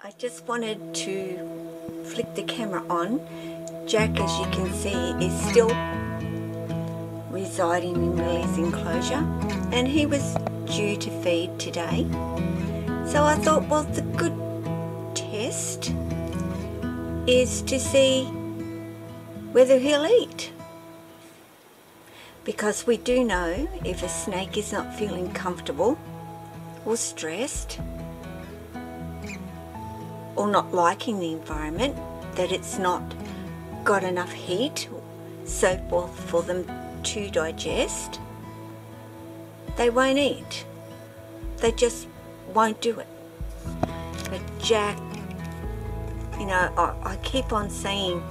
I just wanted to flick the camera on. Jack, as you can see, is still residing in Lily's enclosure, and he was due to feed today. So I thought, well, the good test is to see whether he'll eat. Because we do know if a snake is not feeling comfortable or stressed or not liking the environment, that it's not got enough heat, so forth, for them to digest, they won't eat. They just won't do it. But Jack, you know, I keep on saying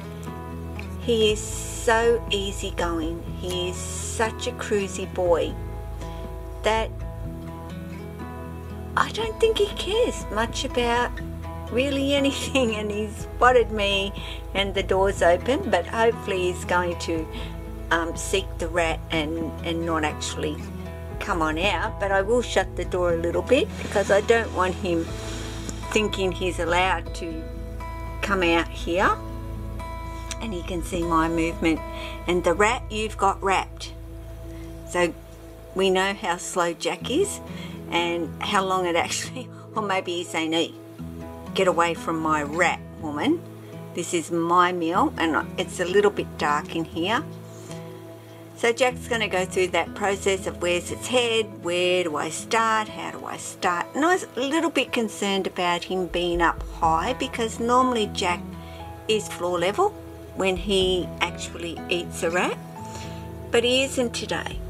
he is so easygoing. He is such a cruisy boy that I don't think he cares much about really anything, and he's spotted me and the door's open, but hopefully he's going to seek the rat and not actually come on out. But I will shut the door a little bit because I don't want him thinking he's allowed to come out here. And you can see my movement, and the rat you've got wrapped. So we know how slow Jack is and how long it actually, or maybe he's saying, hey, get away from my rat, woman. This is my meal, and it's a little bit dark in here. So Jack's going to go through that process of where's its head, where do I start, how do I start. And I was a little bit concerned about him being up high, because normally Jack is floor level when he actually eats a rat, but he isn't today.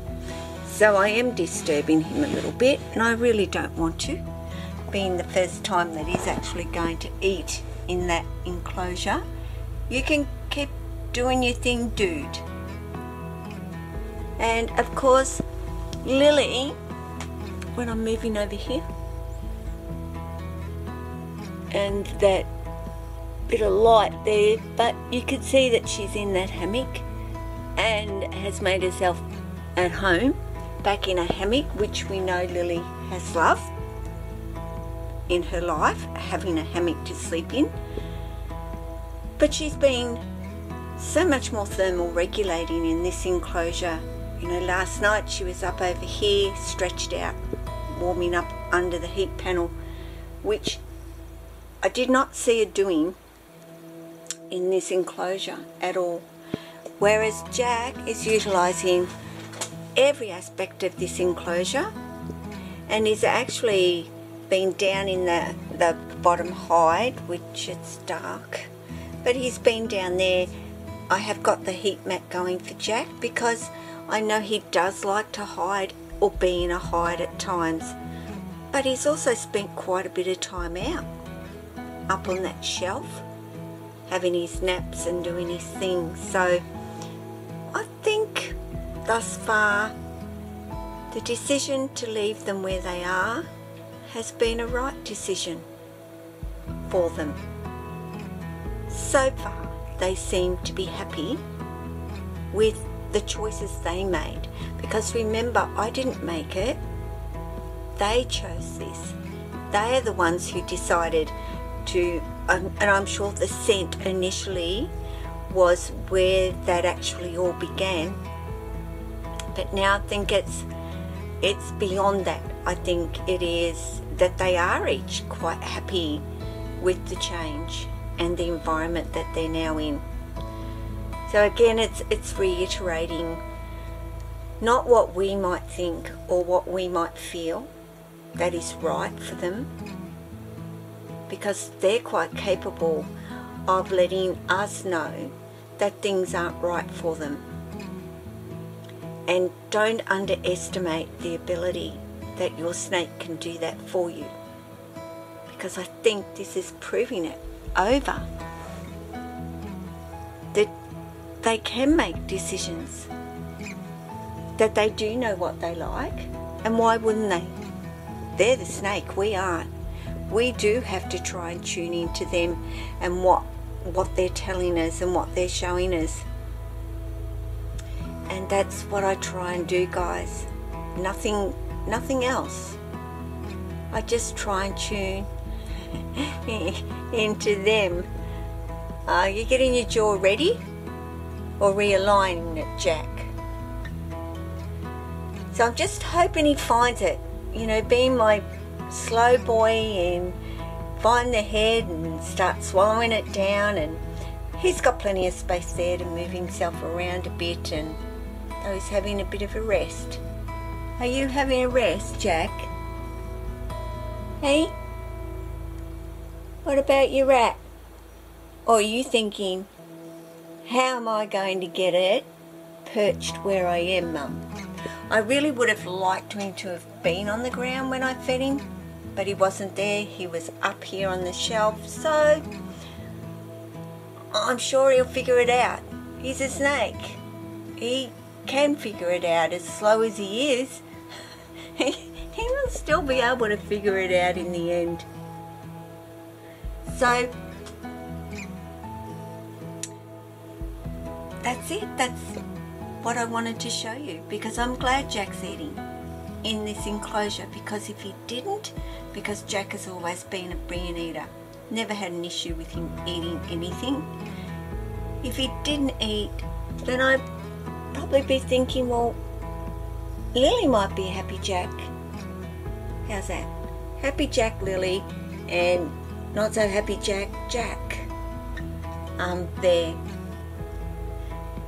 So I am disturbing him a little bit, and I really don't want to, being the first time that he's actually going to eat in that enclosure. You can keep doing your thing, dude. And of course, Lily, when I'm moving over here, and that bit of light there, but you can see that she's in that hammock and has made herself at home back in a hammock, which we know Lily has loved in her life, having a hammock to sleep in. But she's been so much more thermal regulating in this enclosure. You know, last night she was up over here, stretched out, warming up under the heat panel, which I did not see her doing in this enclosure at all. Whereas Jack is utilising every aspect of this enclosure, and is actually been down in the bottom hide, which it's dark, but he's been down there. I have got the heat mat going for Jack because I know he does like to hide or be in a hide at times, but he's also spent quite a bit of time out up on that shelf having his naps and doing his things. So I think thus far the decision to leave them where they are has been a right decision for them. So far they seem to be happy with the choices they made, because remember, I didn't make it. They chose this. They are the ones who decided to, and I'm sure the scent initially was where that actually all began, but now I think it's beyond that. I think it is that they are each quite happy with the change and the environment that they're now in. So again, it's reiterating not what we might think or what we might feel that is right for them, because they're quite capable of letting us know that things aren't right for them. And don't underestimate the ability that your snake can do that for you, because I think this is proving it over, that they can make decisions, that they do know what they like, and why wouldn't they? They're the snake, we aren't. We do have to try and tune into them and what they're telling us and what they're showing us. And that's what I try and do, guys. Nothing else. I just try and tune into them. You getting your jaw ready or realigning it, Jack? So I'm just hoping he finds it, you know, being my slow boy, and find the head and start swallowing it down, and he's got plenty of space there to move himself around a bit, and so he's having a bit of a rest. Are you having a rest, Jack? Hey? What about your rat? Or are you thinking, how am I going to get it perched where I am, Mum? I really would have liked him to have been on the ground when I fed him, but he wasn't there. He was up here on the shelf, so I'm sure he'll figure it out. He's a snake. He can figure it out. As slow as he is, he will still be able to figure it out in the end. So that's it. That's what I wanted to show you, because I'm glad Jack's eating in this enclosure, because if he didn't, because Jack has always been a bean eater, never had an issue with him eating anything. If he didn't eat, then I'd probably be thinking, well, Lily might be a happy Jack. How's that? Happy Jack Lily and not so happy Jack Jack. There.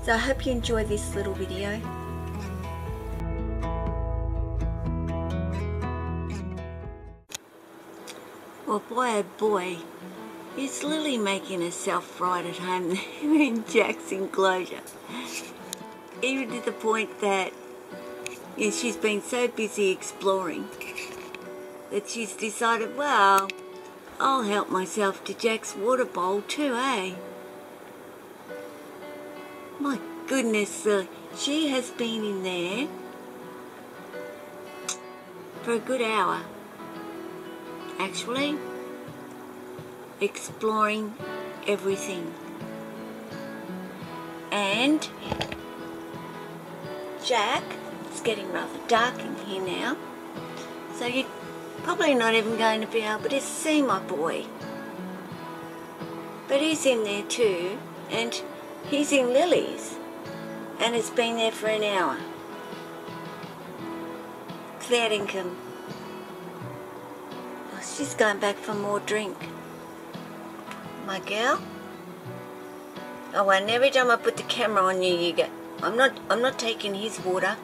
So I hope you enjoy this little video. Well, boy oh boy, is Lily making herself right at home there in Jack's enclosure. Even to the point that she's been so busy exploring that she's decided, well, I'll help myself to Jack's water bowl too, eh? My goodness, she has been in there for a good hour, actually, exploring everything. And Jack, it's getting rather dark in here now, so you're probably not even going to be able to see my boy. But he's in there too, and he's in Lily's, and it's been there for an hour. Clear income. Oh, she's going back for more drink. My girl. Oh, and every time I put the camera on you, you go, I'm not taking his water.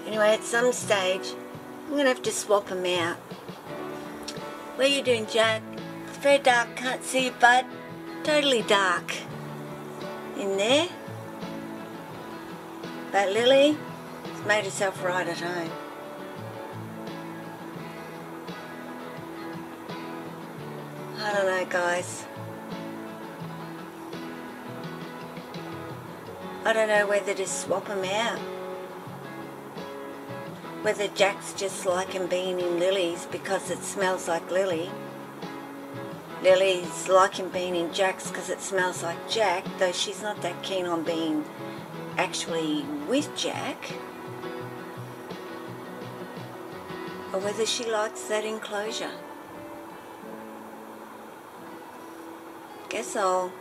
Anyway, at some stage, I'm gonna have to swap him out. What are you doing, Jack? It's very dark, can't see you, bud. Totally dark in there. But Lily has made herself right at home. I don't know, guys. I don't know whether to swap him out. Whether Jack's just liking being in Lily's because it smells like Lily. Lily's liking being in Jack's because it smells like Jack, though she's not that keen on being actually with Jack. Or whether she likes that enclosure. Guess I'll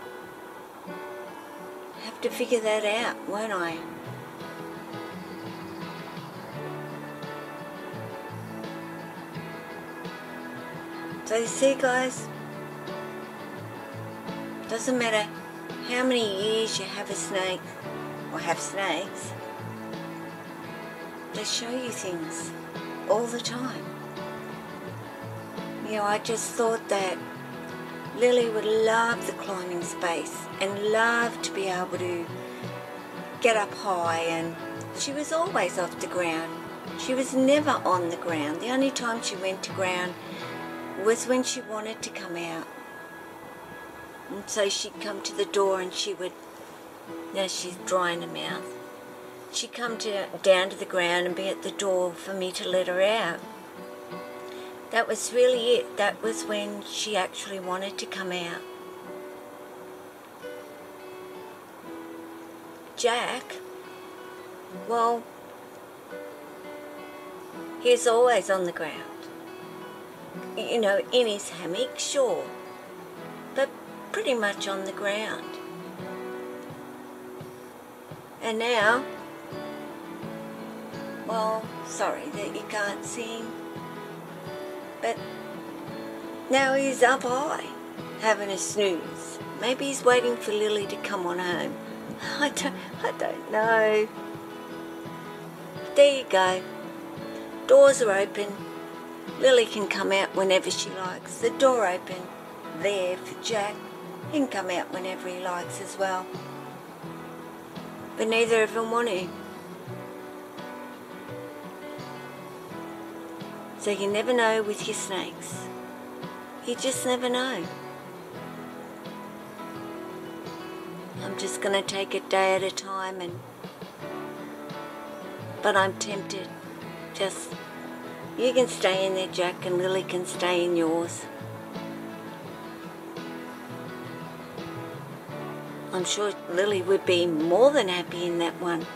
have to figure that out, won't I? So you see, guys, doesn't matter how many years you have a snake or have snakes, they show you things all the time. You know, I just thought that Lily would love the climbing space and love to be able to get up high, and she was always off the ground. She was never on the ground. The only time she went to ground was when she wanted to come out. And so she'd come to the door and she would, now she's dry in the mouth, she'd come down to the ground and be at the door for me to let her out. That was really it. That was when she actually wanted to come out. Jack, well, He's always on the ground. You know, in his hammock, sure, but pretty much on the ground. And now, well, sorry that you can't see him, but now he's up high, having a snooze. Maybe he's waiting for Lily to come on home. I don't know. There you go. Doors are open. Lily can come out whenever she likes. The door open there for Jack. He can come out whenever he likes as well. But neither of them want to. So you never know with your snakes. You just never know. I'm just going to take it day at a time, but I'm tempted. Just, you can stay in there, Jack, and Lily can stay in yours. I'm sure Lily would be more than happy in that one.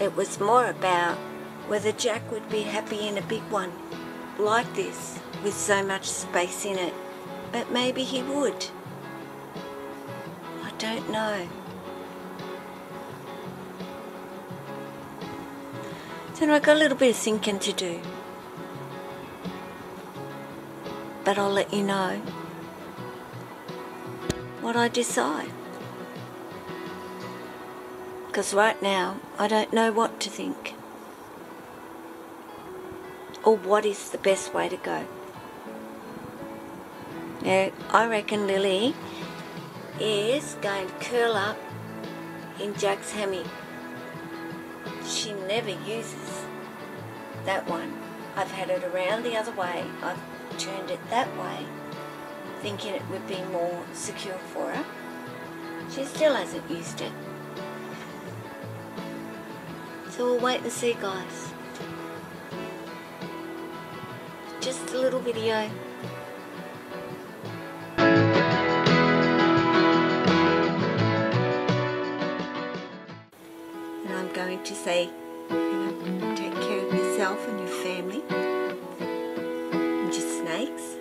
It was more about whether Jack would be happy in a big one like this with so much space in it. But maybe he would. I don't know. So I've got a little bit of thinking to do. But I'll let you know what I decide. Because right now, I don't know what to think. Or what is the best way to go. Now, I reckon Lily is going to curl up in Jack's hammock. She never uses that one. I've had it around the other way. I've turned it that way, thinking it would be more secure for her. She still hasn't used it. So we'll wait and see, guys. Just a little video. And I'm going to say, you know, take care of yourself and your family and your snakes.